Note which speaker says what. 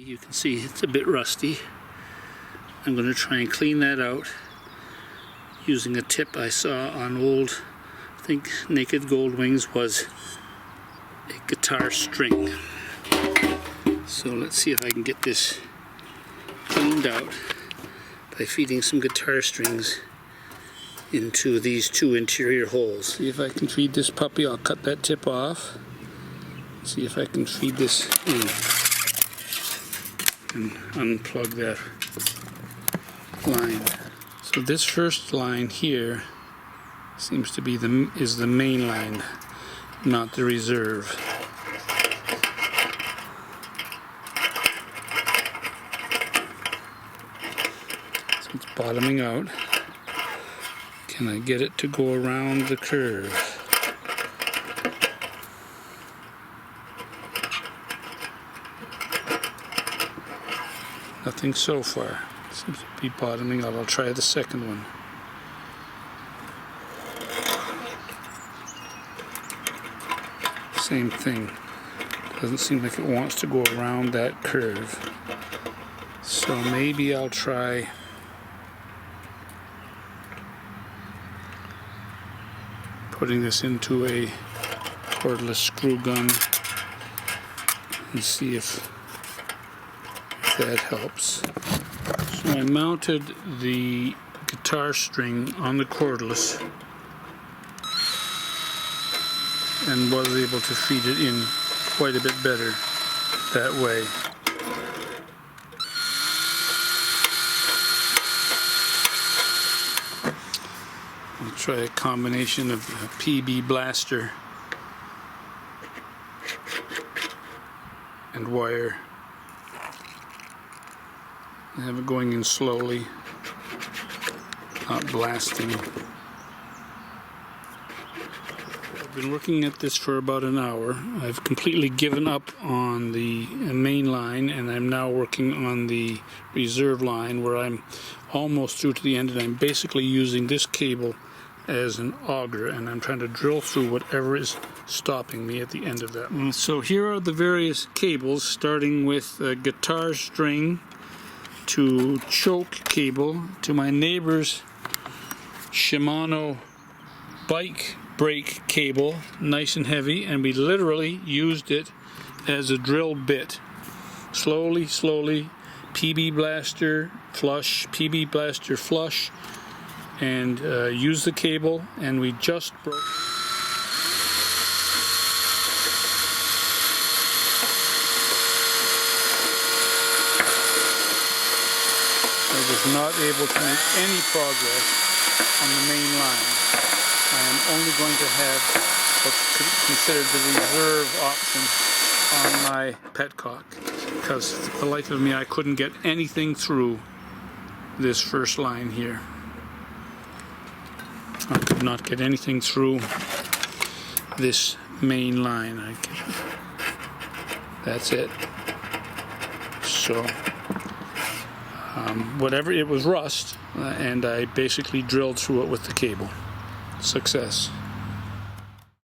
Speaker 1: You can see it's a bit rusty. I'm going to try and clean that out using a tip I saw on old, I think Naked Goldwings, was a guitar string. So let's see if I can get this cleaned out by feeding some guitar strings into these two interior holes. See if I can feed this puppy. I'll cut that tip off. See if I can feed this in and unplug that line. So this first line here seems to be the main line, not the reserve. So it's bottoming out. Can I get it to go around the curve? Nothing so far. Seems to be bottoming out. I'll try the second one. Same thing. Doesn't seem like it wants to go around that curve. So maybe I'll try putting this into a cordless screw gun and see if that helps. So I mounted the guitar string on the cordless and was able to feed it in quite a bit better that way. I'll try a combination of a PB blaster and wire. I have it going in slowly, not blasting. I've been working at this for about an hour. I've completely given up on the main line, and I'm now working on the reserve line where I'm almost through to the end, and I'm basically using this cable as an auger, and I'm trying to drill through whatever is stopping me at the end of that. So here are the various cables, starting with a guitar string to choke cable to my neighbor's Shimano bike brake cable, nice and heavy, and we literally used it as a drill bit. Slowly, PB blaster flush, PB blaster flush, and use the cable, and we just broke. I was not able to make any progress on the main line. I am only going to have what's considered the reserve option on my petcock, because for the life of me I couldn't get anything through this first line here. I could not get anything through this main line. That's it. So whatever, it was rust, and I basically drilled through it with the cable. Success.